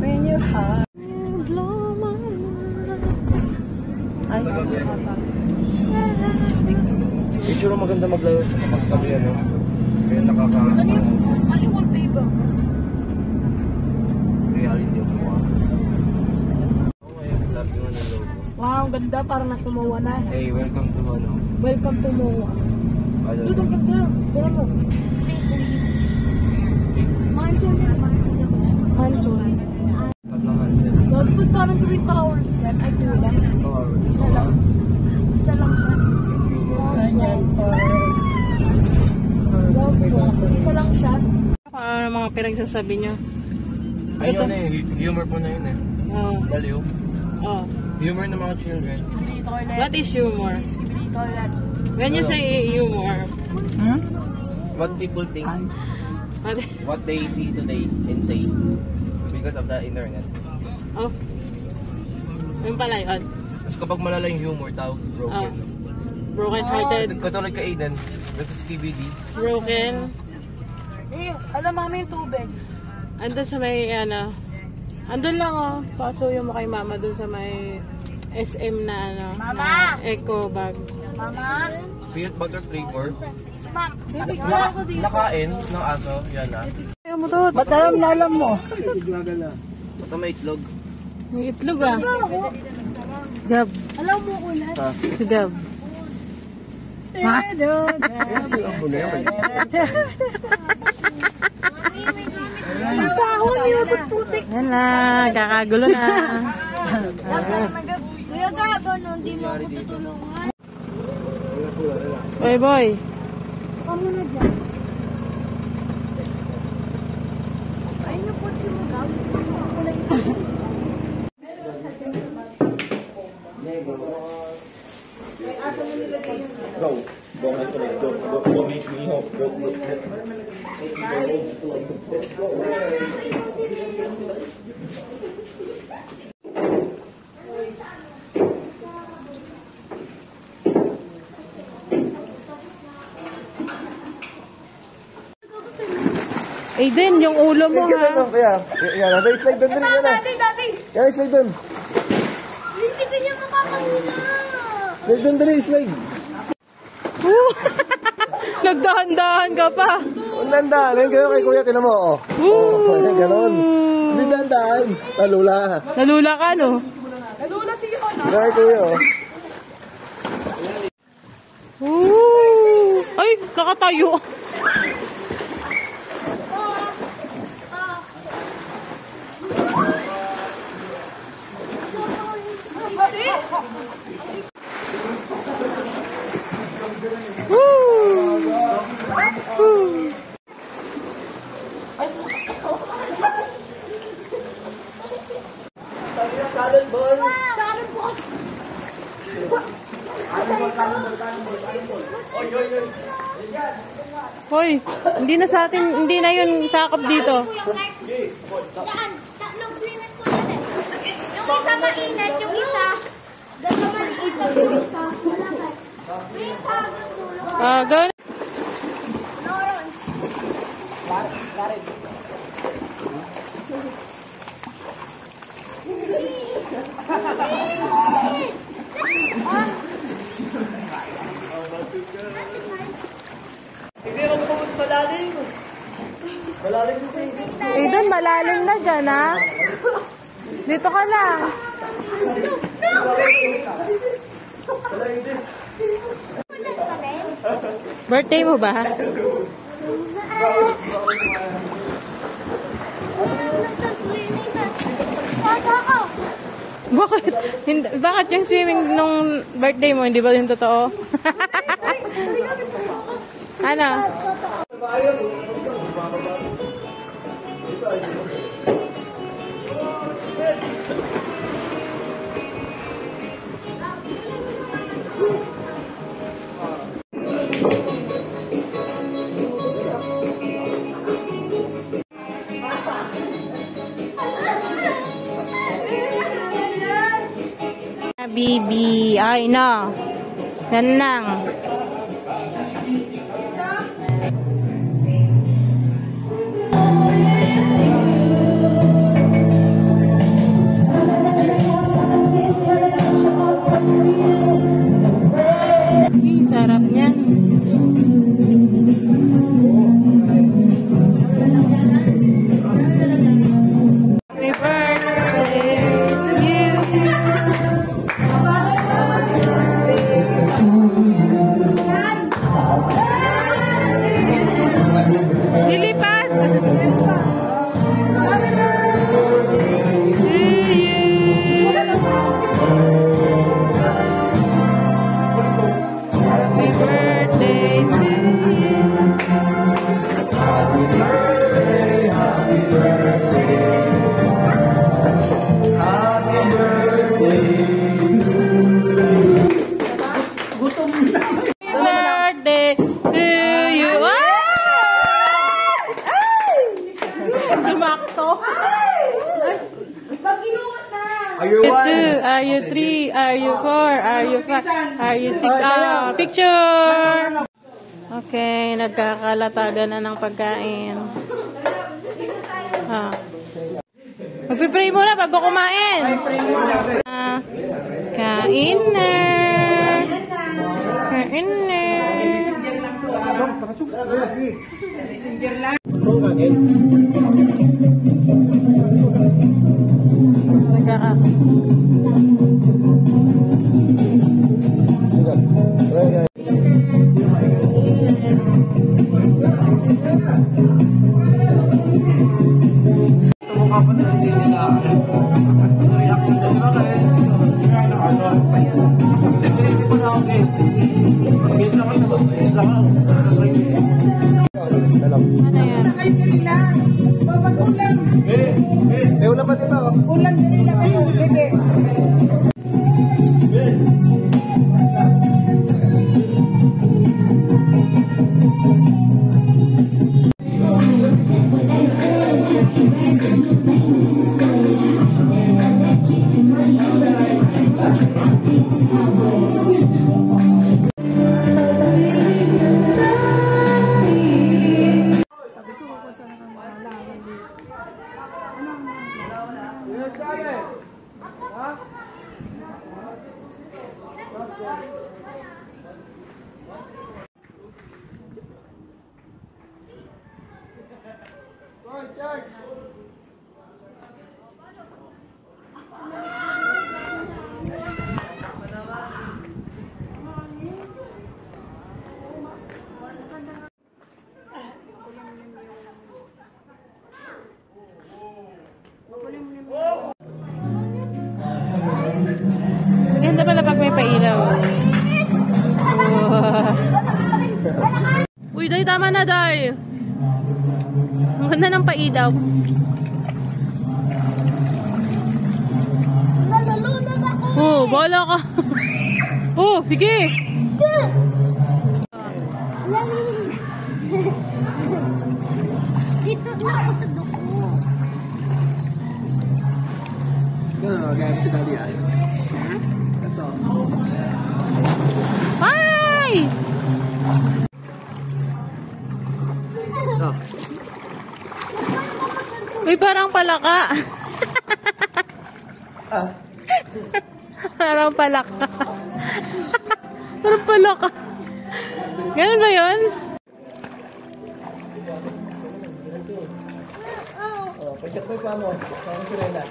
When you have blow my mind. Ay, picture maganda maglaro sa kapag-tabi, ano? Kaya nakaka... Ano yung wallpaper? Reality yung mukha. Last one na logo. Wow, ganda. Parang nasa MOA na. Hey, welcome to ano? Welcome to MOA. Doon, ang ganda. Doon mo. Mansion. Saan lang hanset? Doon parang 3 towers yan. Ay, kulang. Isa lang. Isa lang siya. Isa lang siya. Ano mga pinagsasabi nyo? Ayun na eh. Humor po na yun eh. Oo. Baliw. Oh. Humor ng mga children. What is humor? When you say humor, What people think, what they see today and say because of the internet. oh, yun pala yun. Tapos kapag malala yung humor, tawag broken. Broken hearted. Katulad ka Aiden, that's KBD. Broken. Alam mami yung tubig. Andun sa may, andun lang pasuyo mo kay mama dun sa may SM na Mama! Eco bag. Mama! Peanut butter flavor. Nakain ng aso, yan ah. Ayaw mo to. Ba't alam mo? Ito may itlog. May itlog Gab. Alam mo ulit? Gab. Ang tahon niya, putik. Yan na, kakagulo na. Kuya Gabo, hindi mo ako tutulungan. Boy, boy. Kamu na dyan. Ay, naku, si mo Gabo. Ako na ito. Go na sila. Go make me hope. Go. Aiden, yung ulo mo ha. Kaya, yan, slide doon din yan. Dati. Yan, slide doon. Hindi ka niya makakahina. Slide doon din, slide. Nagdahan-dahan ka pa. Ang dandahan, kayo kay kuya, tinan mo. Ganon. Hindi dandahan. Nalula. Nalula ka, no? Nalula si Yona. Kaya kay kuya, Ay, nakatayo. Hoy, hindi na sa atin, hindi na yun sakop dito. Yan, nung swimming pool na yung isa mainit, yung isa dalawa maliit na yung isa. May isa hanggang dulo. Ganun. Lawrence. Hindi ako pumunta malalim. Malalim mo kayo. Aiden, malalim na dyan, ha? Dito ka lang. Birthday mo ba? Bakit? Bakit yung swimming nung birthday mo, hindi ba yung totoo? Ano? Bibi, ay no. Yan lang. Are you 3? Are you 4? Are you 5? Are you 6? Ah, picture! Okay, nagkakalatagan na ng pagkain. Ah. Magpipray muna bago kumain. Kain na. Kain na. Ganda pala pag may pailaw. Uy, Day, tama na, Day. Ang ganda ng pailaw. Oh, bahala ka. Oh, sige. Dito na ako sa duko. Gaya si Daddy ay. Ito. Ay! Uy, parang palaka. Parang palaka. Parang palaka. Ganun ba yun? Pagkat mo pa mo. Parang sirena.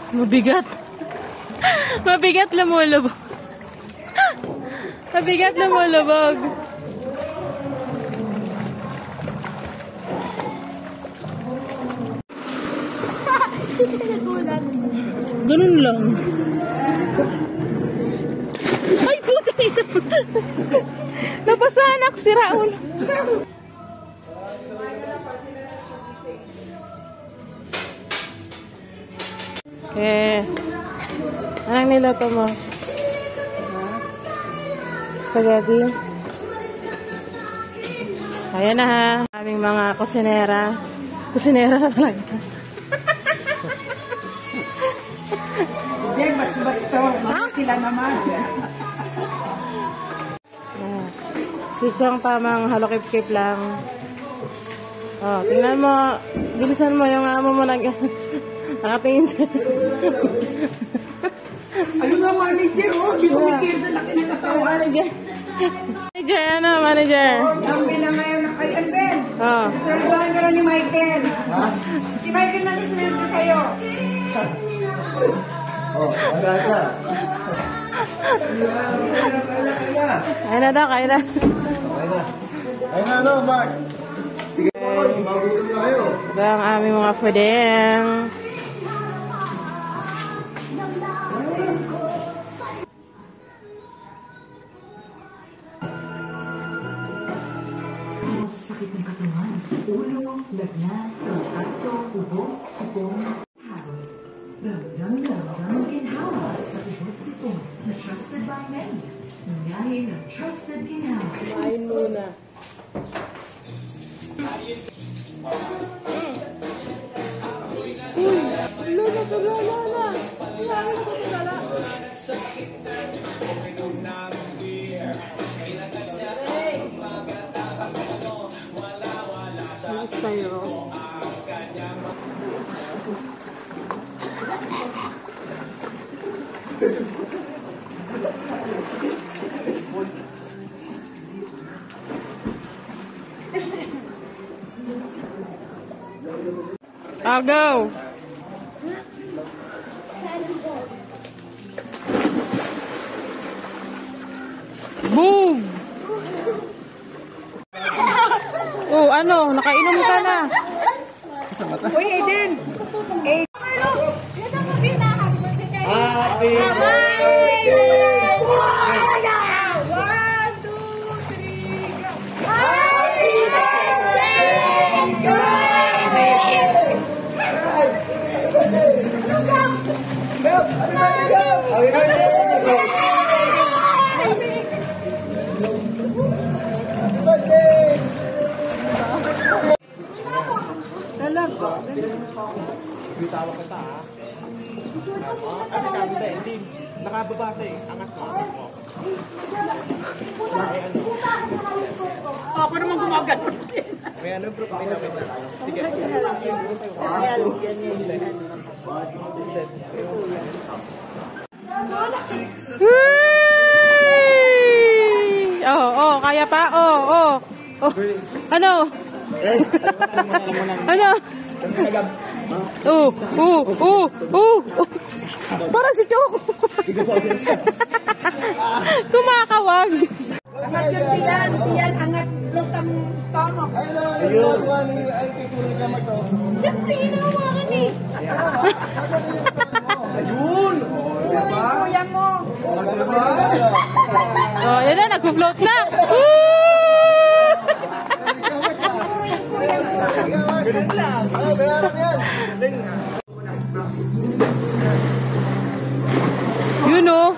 Mabigat. Mabigat lumulubog. Mabigat lumulubog. Ganun lang. Ay, puti! Napasahan ako si Raul. Okay. Anong niluto mo? Spaghetti. Ayan na ha. Aming mga kusinera. Kusinera na talaga. Hindi, bats-bats to. Sila naman. Si Chong tamang halokip-kip lang. Oh, tingnan mo. Bilisan mo yung amo mo nakatingin siya. Ayun nga, manager, oh. Hindi ko mikir na laki ng katawan. Manager. Manager, ano? Manager. Dami na ngayon na kay Alben. Oh. Servuhan ka na ni Michael. Si Michael na nisunod sa'yo. Oh, wala ka. Kaya na daw, kaya na. Ay na, no, Mark. Okay. Ito ang aming mga pwedeng. Sakit ng katawan, ulo, lagnat, aso, ubo, sipon, hawak. Ramdam ginhawa sa ubot sipon na trusted by many. Nangyari ng trusted ginhawa. Kain muna. I'll go. Boom! Oh, ano? Nakainom ka na. Uy, Aiden! Happy Bitawa kita ha. Ano sabi ba? Hindi. Nakababa ka eh. Angat mo. Ako naman gumagat. May ano bro? May lapit na. Sige. Oh, kaya pa? Oh. Ano? Ano? Parang si Choco. Kumakawag. Angat yung tiyan, angat lutang tama. Ayun, ay pipuri ka mo to. Siyempre, hinahawakan eh. Ayun! Ikaw yung kuya mo. Oh, yan na, nag-float na. You know.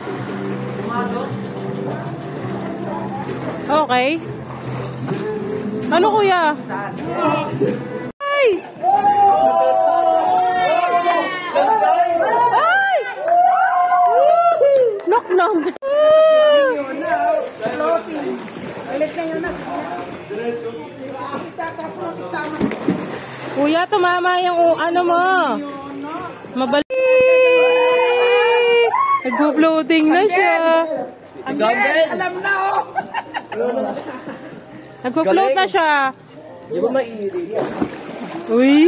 Okay. Ano kuya? Ay! Ay! Knock knock. Ulit na yun na. Itatas mo, istama. Kuya, tumama yung ano mo. Mabalik. Nag-floating na siya. Alam na oh. Nag-float na siya. Di ba mainit yan? Uy!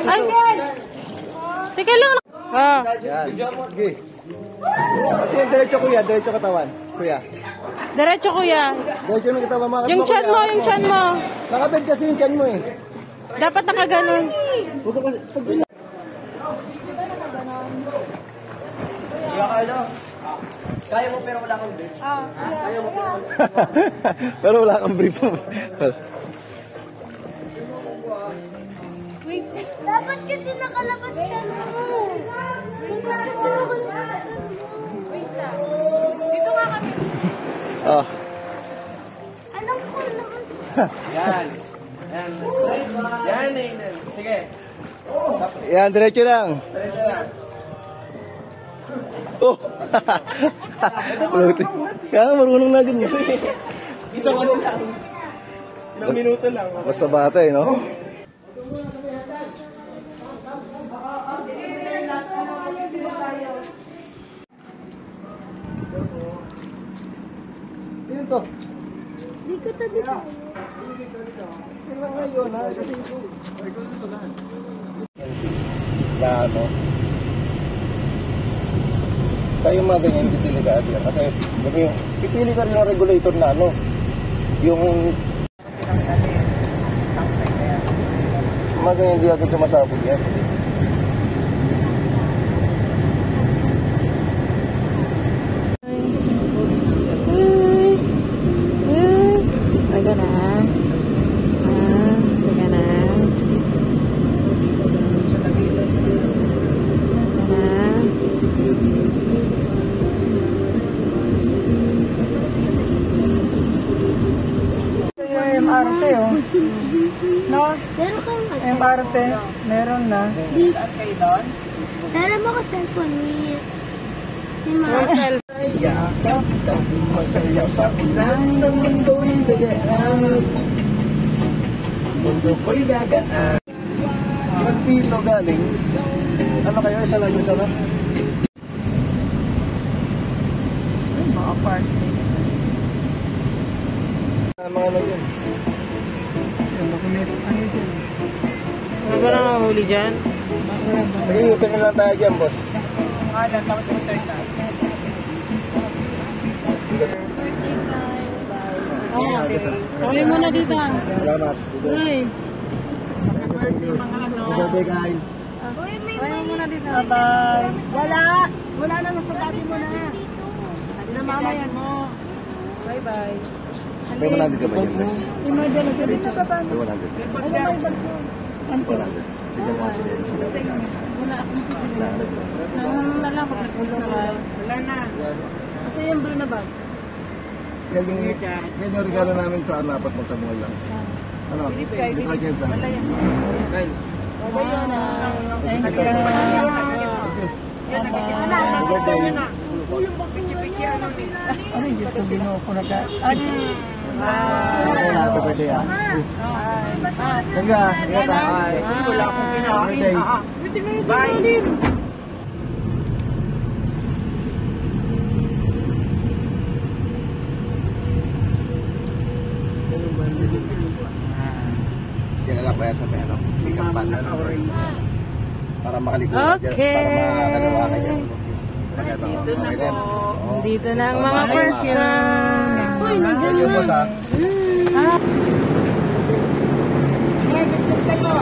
Ay! Teka lang. Ah. Yan. Sige. Kasi yung diretso kuya, diretso katawan. Kuya. Diretso kuya. Diretso yung katawan mga Yung chan mo, yung chan mo. Nakabed kasi yung chan mo eh. Dapat nakaganon. Huwag ka kasi. Kaya mo pero wala kang brief. Kaya mo pero Pero wala kang brief. Dapat kasi nakalabas ka mo. Dapat kasi nakalabas. Wait lang. Dito nga kami. Oh. Alam ko naman. Yan. Yan eh. Sige. Yan, diretso lang. Diretso lang. Oh. Kaya marunong na din. Isang ano lang. Ilang minuto lang. Basta bata eh, no? Yun to. Di ko tabi ka. Kailan ngayon ha? Kasi ito. Na ano? Tayo mga ganyan hindi delikado yan. Kasi yung pipili ka rin ng regulator na ano. Yung Mga hindi agad sumasabog yan. Taga na. Taga na. MRT, oh. No? Meron kang MRT, meron na. meron mo ka cellphone ni Mama. Masaya sa ulan ng mundo'y dagaan. Mundo ko'y dagaan. Ba't dito galing? Ano kayo? Isa lang isa na? Mga party. Mga ano yun? Yung dokumento, ano dyan? Ano ba nakahuli dyan? Mag-iutin na lang tayo dyan, boss. Huli mo na dito. Salamat. Ay. Good guys. Huli mo na dito. Bye-bye. Wala na, nasa dati mo na. Namamayan mo. Bye-bye. May 100 ka ba dyan, boss? Imagine na siya dito sa banda. May 100. Ano ba yung bag mo? Ano ba? 100. Bigyan mo kasi. Wala. Wala lang pag Wala na. Kasi yung blue na bag. Yan yung regalo namin sa apat mo sa mall lang. Ano? Detergent lang. Kyle. Thank you. Good day. Ano yung gusto binuko na ka? Happy birthday, ah. Thanka, ingat, ah. Wala akong kinain. Bye. Yan na lang kaya sa may ano, may kampan. Para makaliko Okay. para makakalawakan yan. Dito na ang mga person. Uy, nandiyan Yung boss, na. ah. Kayo.